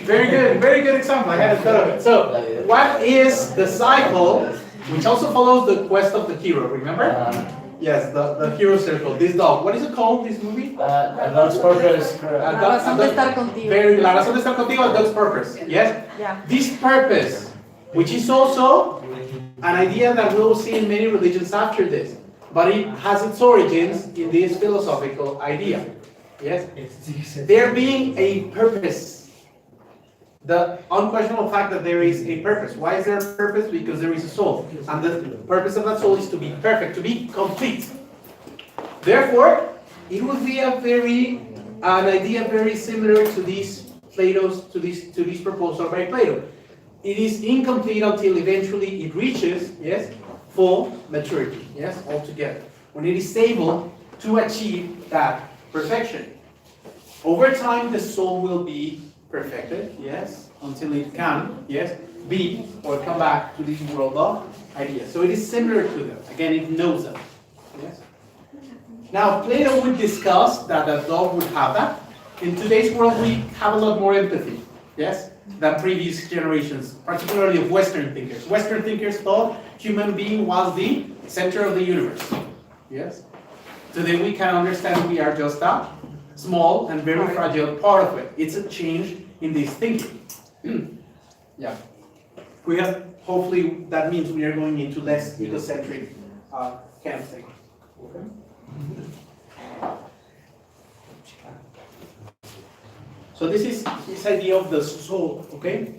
Very good example. I hadn't thought of it. So, what is the cycle, which also follows the quest of the hero? Remember? Yes, the hero circle. This dog. What is it called? This movie? A dog's purpose. La razón de estar contigo. Very. La razón de estar contigo. A dog's purpose. Yes. Yeah. This purpose, which is also an idea that we will see in many religions after this, but it has its origins in this philosophical idea. Yes? There being a purpose, the unquestionable fact that there is a purpose. Why is there a purpose? Because there is a soul, and the purpose of that soul is to be perfect, to be complete. Therefore, it would be an idea very similar to this proposal by Plato. It is incomplete until eventually it reaches, yes, full maturity, yes, altogether. When it is able to achieve that perfection. Over time, the soul will be perfected, yes, until it can, yes, be or come back to this world of ideas. So it is similar to them. Again, it knows them, yes. Now, Plato would discuss that a dog would have that. In today's world, we have a lot more empathy, yes, than previous generations, particularly of Western thinkers. Western thinkers thought human being was the center of the universe, yes. Today we can understand we are just a small and very fragile part of it. It's a change in this thinking. Yeah. We have, hopefully that means we are going into less egocentric kind of thing. Okay? So this is this idea of the soul, okay?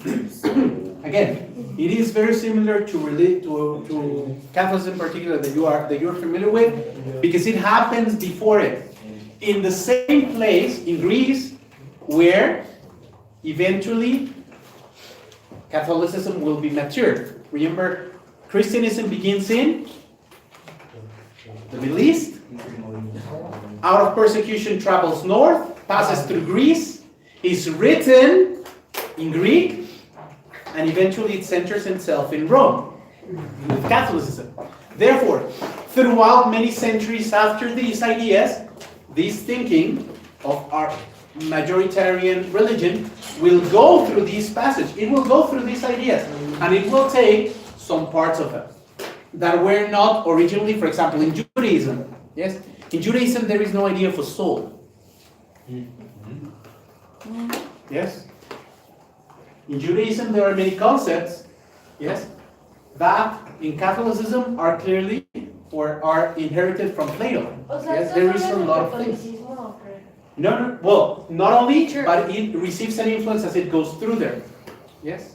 Again, it is very similar to Catholicism in particular that you're familiar with, because it happens before it. In the same place in Greece where eventually Catholicism will be matured. Remember, Christianism begins in the Middle East, out of persecution travels north, passes through Greece, is written in Greek, and eventually it centers itself in Rome, with Catholicism. Therefore, throughout many centuries after these ideas, this thinking of our majoritarian religion will go through this passage. It will go through these ideas, and it will take some parts of them that were not originally, for example, in Judaism. Yes, in Judaism there is no idea of a soul. Yes? In Judaism there are many concepts, yes, that in Catholicism are clearly or are inherited from Plato. Yes, there is a lot of things. No, well, not only, but it receives an influence as it goes through there. Yes?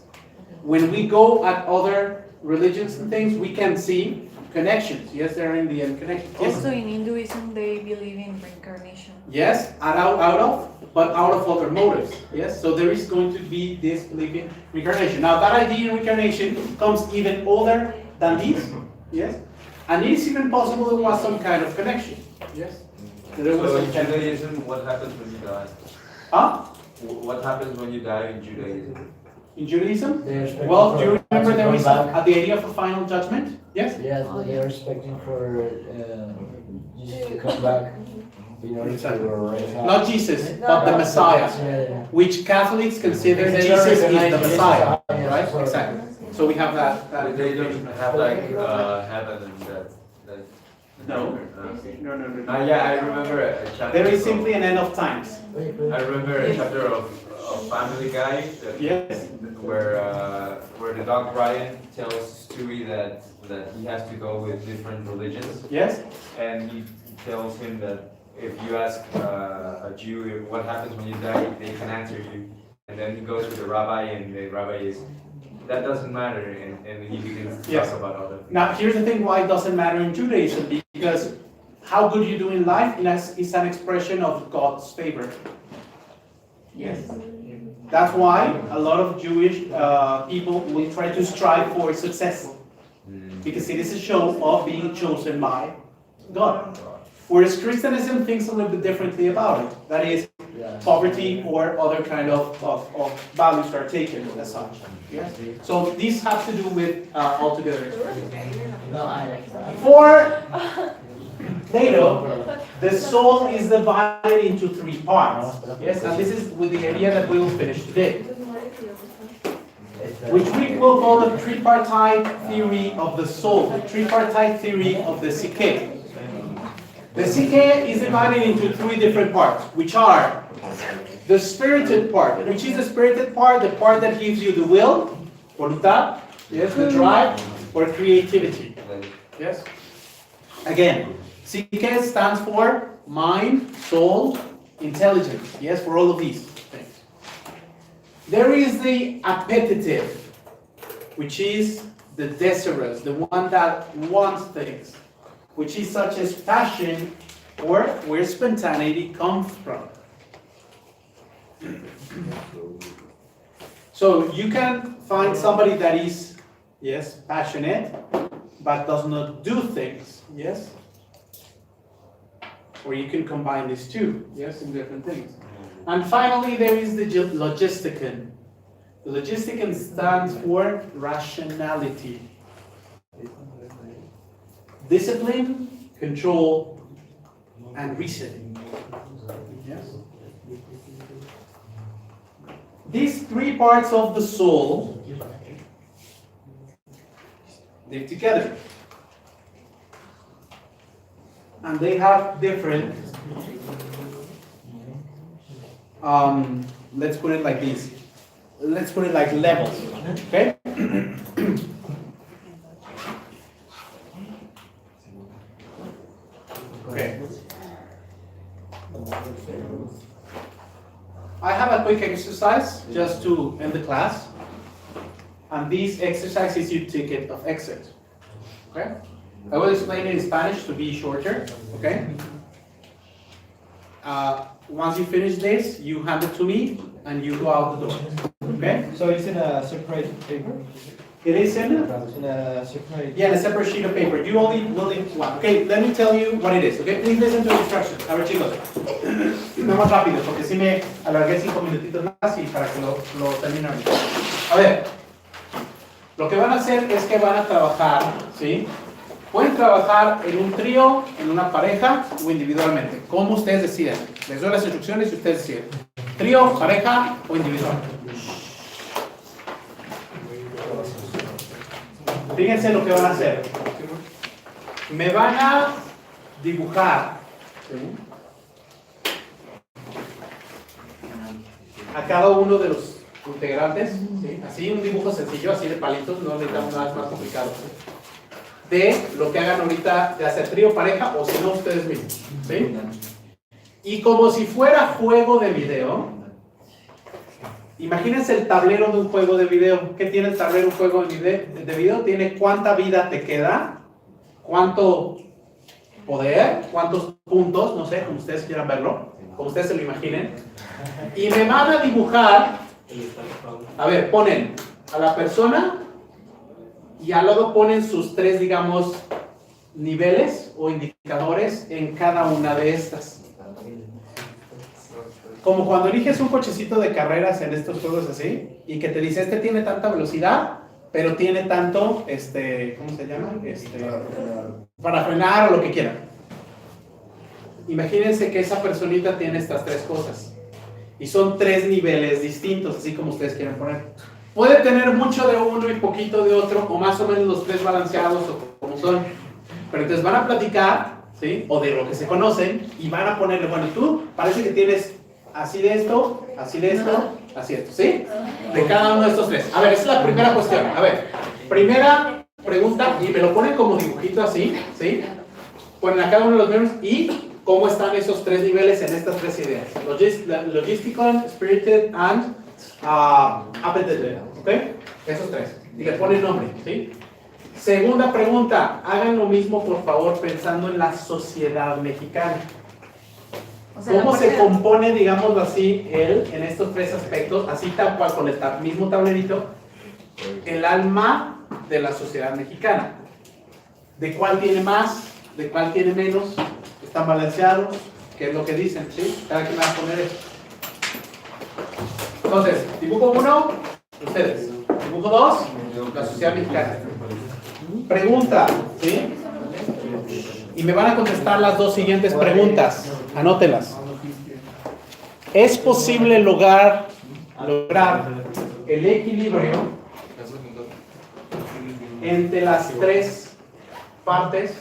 When we go at other religions and things, we can see connections. Yes, there are Indian connections. Yes? Also in Hinduism, they believe in reincarnation. Yes, and out of other motives. Yes, so there is going to be this belief in reincarnation. Now, that idea in reincarnation comes even older than this. Yes, and it is even possible there was some kind of connection. Yes. There was So some in kind of- Judaism, what happens when you die? Huh? What happens when you die in Judaism? In Judaism? They're expecting Well, do you for- remember there to is come back. the idea of a final judgment? Yes? Yes, but they're expecting for Jesus to come back in order to raise up. Not Jesus, but the Messiah, Yeah. which Catholics consider They Jesus don't is recognize the Jesus Messiah, as- right? sorry. Exactly. So we have that. But they don't have like heaven and that. No. Okay. No. Yeah, I remember a chapter. There is from- simply an end of times. I remember a chapter of Family Guy that, Yes. where the dog Brian tells Stewie that he has to go with different religions, Yes? and he tells him that if you ask a Jew what happens when you die, they can answer you. And then he goes to the rabbi, and the rabbi is, that doesn't matter, and he begins to Yes. talk about other things. Now, here's the thing why it doesn't matter in Judaism, because how good you do in life is an expression of God's favor. Yes. That's why a lot of Jewish people will try to strive for success, because it is a show of being chosen by God. Whereas Christianism thinks a little bit differently about it. That is, poverty or other kind of values are taken as such. Yes? So these have to do with altogether expression. For Plato, the soul is divided into three parts. Yes, and this is with the idea that we will finish today, which we will call the tripartite theory of the soul, the tripartite theory of the psyche. The psyche is divided into three different parts, which are the spirited part, which is the spirited part, the part that gives you the will, voluntad, yes, the drive, or creativity. Yes? Again, psyche stands for mind, soul, intelligence. Yes, for all of these things. There is the appetitive, which is the desirous, the one that wants things, which is such as passion, or where spontaneity comes from. So you can find somebody that is, yes, passionate, but does not do things, yes? Or you can combine these two, yes, in different things. And finally, there is the logisticon. The logisticon stands for rationality. Discipline, control, and reasoning. Yes? These three parts of the soul live together. And they have different, let's put it like this. Let's put it like levels, okay? Okay. I have a quick exercise just to end the class. And this exercise is your ticket of exit. Okay? I will explain it in Spanish to be shorter. Okay? Once you finish this, you hand it to me and you go out the door. Okay? So it's in a separate paper? It is in? In a separate... Yeah, in a separate sheet of paper. You only will need one. Okay, let me tell you what it is. Okay, please listen to the instructions. A ver, chicos. Vamos rápido, porque si me alargué 5 minutitos más y para que lo termine ahorita. A ver, lo que van a hacer es que van a trabajar, ¿sí? Pueden trabajar en un trío, en una pareja o individualmente, como ustedes deciden. Les doy las instrucciones y ustedes deciden. Trío, pareja o individual. Fíjense lo que van a hacer. Me van a dibujar, ¿sí?, a cada uno de los integrantes, ¿sí?, así un dibujo sencillo, así de palitos, no necesitamos nada más complicado, ¿sí?, de lo que hagan ahorita, de hacer trío, pareja o si no ustedes mismos, ¿sí? Y como si fuera juego de video, imagínense el tablero de un juego de video. ¿Qué tiene el tablero de un juego de video? Tiene cuánta vida te queda, cuánto poder, cuántos puntos, no sé, como ustedes quieran verlo, como ustedes se lo imaginen. Y me van a dibujar, a ver, ponen a la persona y al lado ponen sus tres, digamos, niveles o indicadores en cada una de estas. Como cuando eliges un cochecito de carreras en estos juegos así, y que te dice, este tiene tanta velocidad, pero tiene tanto, ¿cómo se llama? Para frenar o lo que quieran. Imagínense que esa personita tiene estas tres cosas. Y son tres niveles distintos, así como ustedes quieran poner. Puede tener mucho de uno y poquito de otro, o más o menos los tres balanceados, o como son. Pero entonces van a platicar, ¿sí?, o de lo que se conocen, y van a ponerle, bueno, tú parece que tienes así de esto, así de esto, así de esto, ¿sí? De cada uno de estos tres. A ver, esa es la primera cuestión. A ver, primera pregunta, y me lo ponen como dibujito así, ¿sí? Ponen a cada uno de los miembros y cómo están esos tres niveles en estas tres ideas. Logisticon, Spirited and Appetitive, ¿ok? Esos tres. Y le ponen nombre, ¿sí? Segunda pregunta, hagan lo mismo por favor pensando en la sociedad mexicana. O sea, ¿Cómo se compone, digámoslo así, él en estos tres aspectos, así tal cual con el mismo tablerito, el alma de la sociedad mexicana? ¿De cuál tiene más? ¿De cuál tiene menos? ¿Están balanceados? ¿Qué es lo que dicen? ¿Sí? Cada quien va a poner esto. Entonces, dibujo 1, ustedes. Dibujo 2, la sociedad mexicana. Pregunta, ¿sí? Y me van a contestar las dos siguientes preguntas. Anótelas. ¿Es posible lograr el equilibrio entre las tres partes?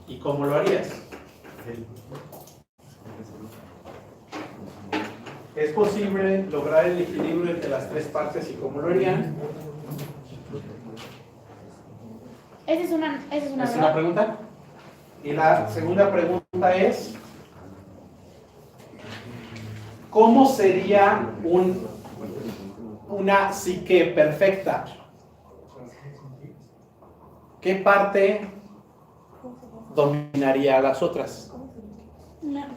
¿Y cómo lo harías? ¿Es posible lograr el equilibrio entre las tres partes y cómo lo harían? Esa es una ¿Es una ¿verdad? pregunta? Y la segunda pregunta es, ¿cómo sería una psique perfecta? ¿Qué parte dominaría a las otras?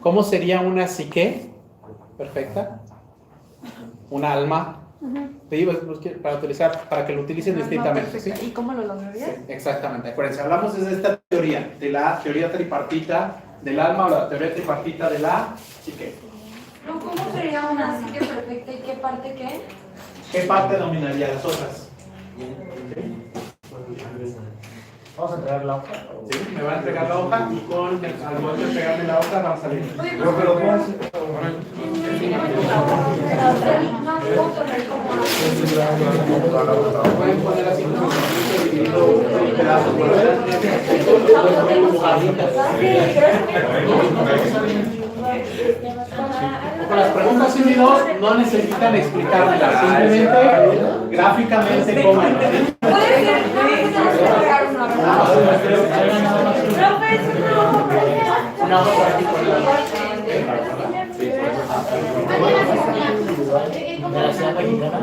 ¿Cómo sería una psique perfecta? ¿Un alma? Te digo, para que lo utilicen distintamente. ¿Sí? ¿Y cómo lo lograrías? Sí, exactamente. Acuérdense, hablamos desde esta teoría, de la teoría tripartita del alma o la teoría tripartita de la psique. No, ¿cómo sería una psique perfecta y qué parte qué? ¿Qué parte dominaría a las otras? Vamos a entregar la hoja. ¿Sí? Me van a entregar la hoja y al momento de entregarme la hoja van a salir. Oye, Pero ¿cómo hace? no puedo poner como Pueden poner así como dividido en pedazos, ¿verdad? Con las preguntas 1 y 2 no necesitan explicármelas, simplemente gráficamente cómo. puede ser, pegar una, ¿verdad? Profe, es una hoja. Una hoja para aquí con la- De la ciudad mexicana.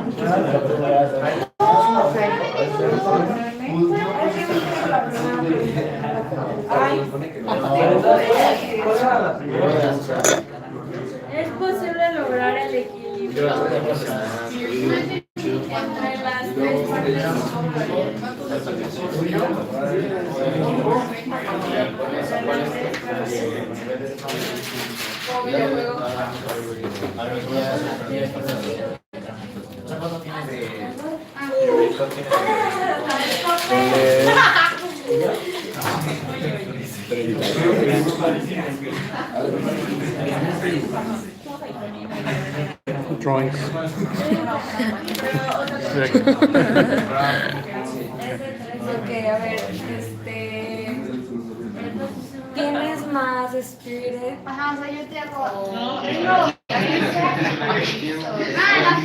Es posible lograr el equilibrio entre las tres partes. Drawings. Ok, a ver, ¿tienes más spirit? Ajá, o sea, yo te hago.